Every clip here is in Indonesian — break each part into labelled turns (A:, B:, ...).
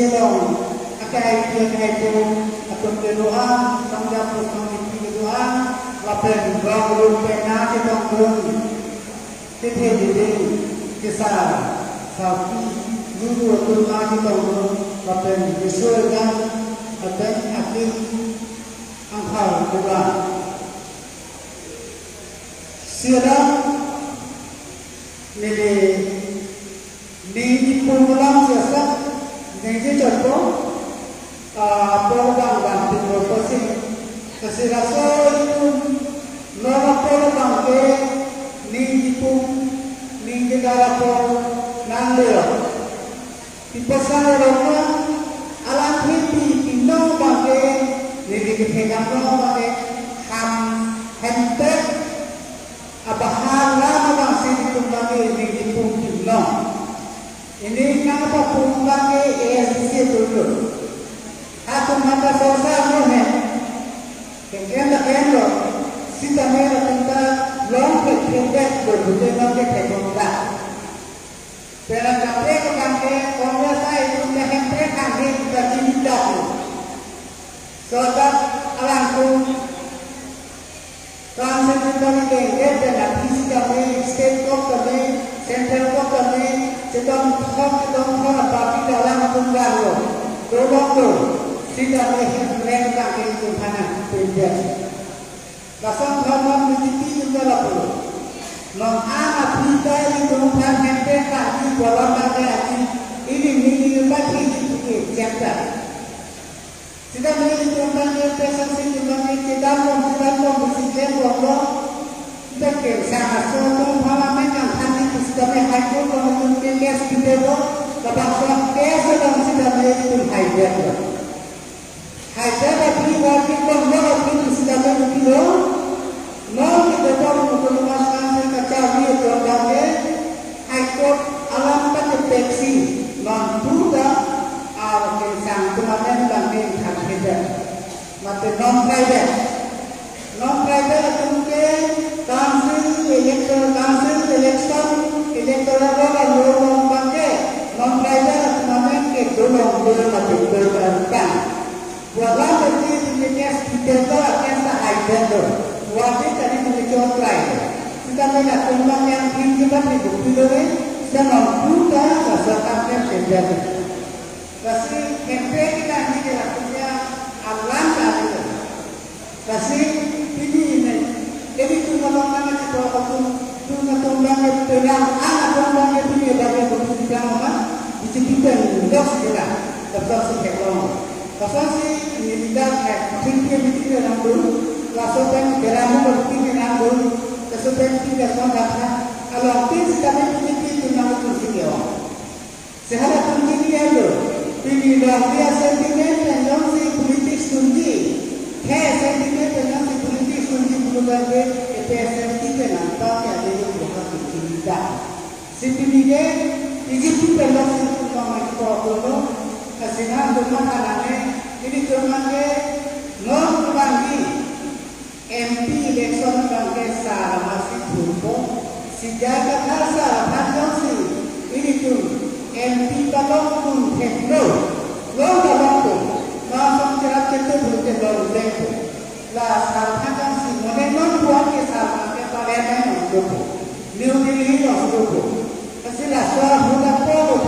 A: dong akai itu atau doa sampai posisi doa lapen gawul pena di tonggung tete kisah sapi guru atau lagi tonggung lapen disurga akan akhir angkal doa siapa ni pulang siasa ni contoh program bantu proposal kasi rasa itu nama program ke ni negara por nandero di pasar orang alam hidup pino bagi ni dikehendak bagi ham hentek abahan lama bangsa itu bagi ni pino ini kenapa pun bagi ASDC dulu aku mata sosial ni kena sita mera tentang long pendek berbulan ke teknologi. Dalam kafe kafe orang saya itu menghentak kafe kita cinta. Sebab alangku kafe kita ni dalam isi kafe state kafe central kafe sedang apa dalam tunggal lo. Tolong sita menghentak kafe itu mana pendek. Kasam kawan menjadi juga lapor. Menganak kita ini tumpang hempel kaki bola mata ini bagi itu janda. Sudah menjadi tumpang hempel sesuatu tumpang kita mau bersihkan bola. Kita kerja soal pengalaman yang tadi sudah menghayat kalau mengemas kita lo, lepas soal kerja dalam sudah menjadi hayat. Hayat bagi waktu pembawa itu sudah menjadi lo. Mau kita tahu mengemaskan kacau dia berbagai ikut alam pendeteksi non juga kesang kemarin bagi hakikat mata non private mungkin council election electoral law bagi non private kemarin ke dolong mati berbankan buatlah bagi jenis kita akan identik wajib tadi menunjukkan lain. Kita melihat tumbang yang kita hidup di dalam dan membuka masyarakat terjadi. Kasi MP kita ini dilakukannya alam tadi. Kasi ini tumbang mana kita tumbang yang tenang, tumbang yang punya banyak bentuk apa? Diciptakan dos kita tetap sekelong. Kasi ini tidak tinggi dalam dulu. Lasokan geramu berpikir anggun, kesukaan tidak sangatlah. Kalau tidak kami berpikir tentang itu dia. Seharap begini aja. Pilih dia sentimen dan si politik sundi. Sentimen dan si politik sundi belum ada. EPSM kita nampak ada yang bukan tidak. Sebenarnya ini perlu kita perlu kasihkan bermakanannya. Ini termasuk non bagi MP election bangke sara masih berumur sejak kasa panjang ini tu MP kalau pun tekno lo tu langsung cerap cerita berjalan lepo lah sara panjang mana non buat ke sara ke parlemen itu New Delhi itu hasilnya soal muda polo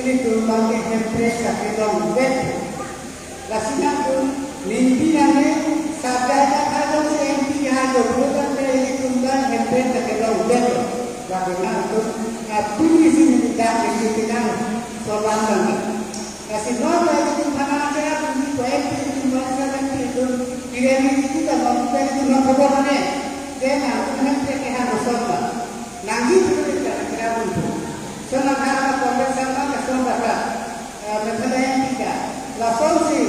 A: ini tu bangke MP sakitong lepo lasina tu limpinannya sadaya kalau si MP ada bukan dari tunggal hempel terkena udah bagaimana itu pilih sini tidak dikitakan soal lagi kasih nol lagi itu mana cara untuk MP itu masa itu kira-kira itu kalau kita itu nak berapa dengan MP harus soal lagi itu kira-kira untuk soal karena konversasi kesal apa metode yang tiga langsung sih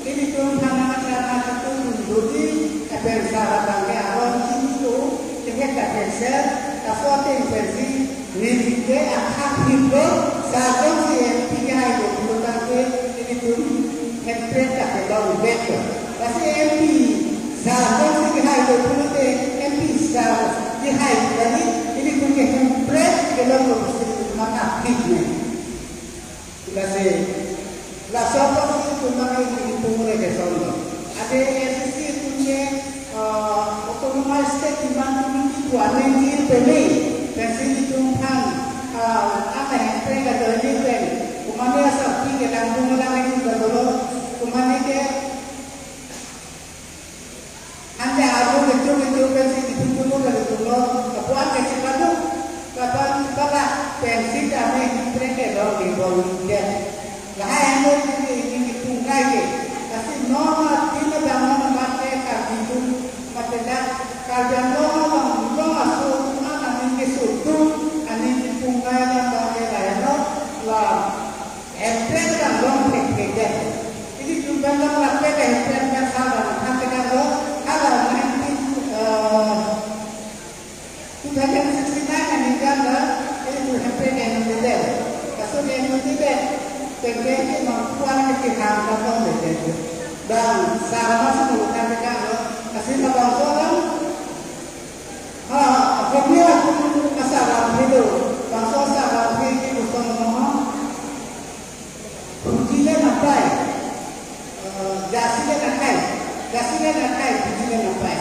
A: ini tu mana cara itu jadi bersama bangke awal itu dengan kader sesuatu versi nilai akan hidup satu MP itu bukan ini tu MP tak ada betul pasti MP satu itu bukan MP satu jadi ini punya MP kalau maka hidupnya kasih La sopa itu mana ini pemula ke sana. Ada SSC punya otonomi state di mana itu ada di Bali. Pensi itu kan apa yang mereka terjadi kan. Kemana asal kita langsung melalui itu dulu. Kemana ke anda ada betul pensi itu dulu dari dulu. Kapan kecil tu, kapan pensi kami mereka baru di bawah. Lahai yang ini tunggai ke, tapi norma tidak dalam memakai kajian mata dah kajian norma so mana ini suatu ini tunggai dan bagai lain lah. Efek dan long efek. Ini juga dalam efek dan salah. Efek dan kalau nanti sudah yang sesuai ini kan itu efek yang berbeda. Kasus yang berbeda. Terjadi mampuan ketihan dalam bekerja dan sama semuanya mereka kasih abang orang apabila masalah itu masalah ini bukan mohon pujian apa jasinya nakai pujian apa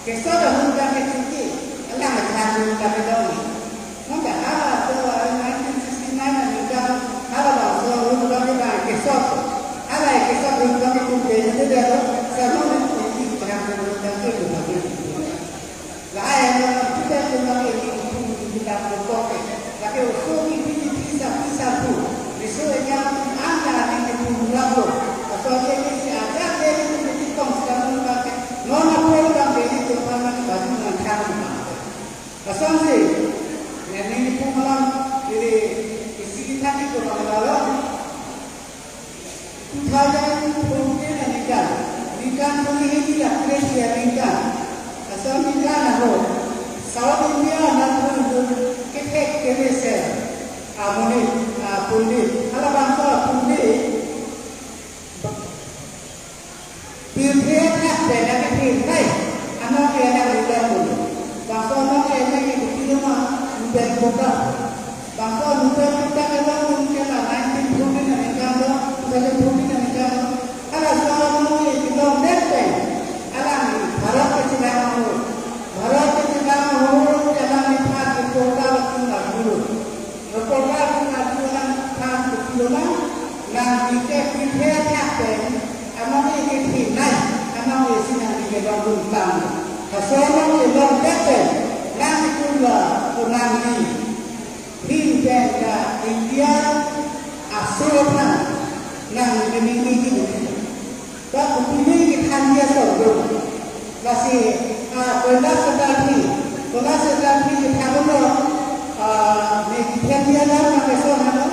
A: kesodah muda kecil Allah mengatur kami dahulu maka Allah tu 1969 nikah Allah bangsa rumah kita kesot Allah kesot rumah kita benda dia sama ini jangan berhutang itu bagi lah yang kita rumah kita berkok tapi usul ini bisa tu misalnya anda ini pulau atau ini ada dari itu konstan pakai nona program ini tu mana baju macam asal sih ini pulau ini tadi kalau dalam 2014 nikah boleh tidak kerja nikah asal nikah naho South India nampun ketek kerese amoni pundi ala bangsa pundi pilih beda pilih anak beda beda pundi bangsa anak beda itu mah beda beda bangsa muda kita kalau mungkin lah 19 negara, sudah 20 negara. Ada soal mungkin kita mesti, ada ni Bharat kecilnya jangan lihat kota kita dulu. Kota kita dulu kan dulu nah kita prepare captain, amang ini kita amang ini sini kita bukan. Soal kita mesti, nah itu lah orang ini. Hingga India asalkan nang ini tak pilih kita hanya satu masih benar sekali kita boleh media dalam masalah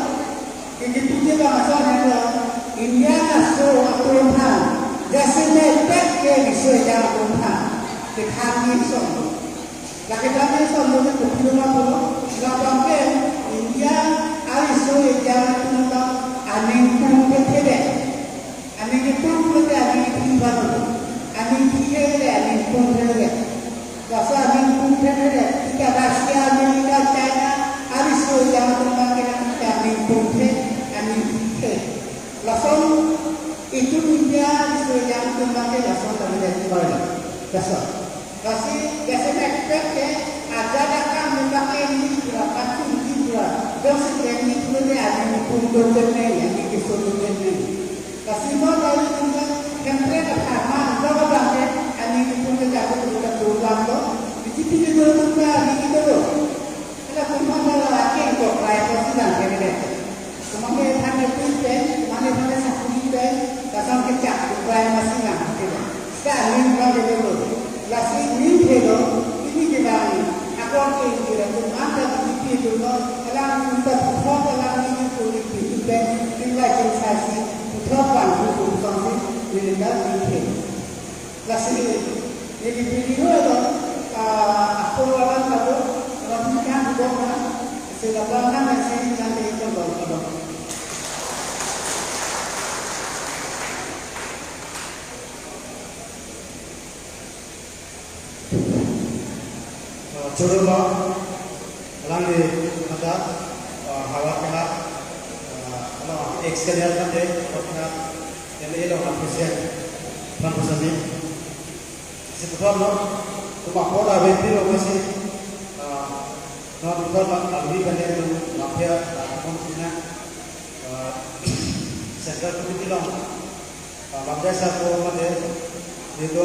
A: ini juga masalah India asal Tuhan jasnya tak ke Israel Tuhan kita hanya satu lagi kami satu itu belum apa Gapangkan India aliso yang tentang aning pun berbeda, aning itu berbeda aning itu baru, aning dia berbeda aning pun berbeda. Bahasa aning pun berbeda. Jika Rusia, Amerika, China aliso yang tentang aning pun berbeda, aning itu. Langsung itu India aliso yang tentang langsung terjadi baru. Langsung. Kasih expect ada datang memakai ini berapa kunci berapa dosis ini kemudian ada punggul jenai yang disuruh jenai kasih mau dari juga yang mereka sama berapa banyak ini punggul jatuh juga berulang loh di situ juga juga di itu loh ada pemandang lagi yang kok lain persidangan kene kemudian hanya punten mana satu punten kasang kecak lain masih nggak sekarang ini berapa dulu lagi ini dulu ini kita Aku kira tu anda di situ alam kita semua alam ini politik itu dan nilai sensasi terapkan hukum sanksi di dalam ini. Lasi jadi video itu aku akan tahu ramaikan juga sedangkan masih nanti itu baru. Coba langit ada hawa kena
B: Excel mate apna ele lo appreciate pramposani sebetul no tu mapola beti lo masih no betul abdi bandar tu mafia ataupun sina sektor itu bilang mafia satu mate itu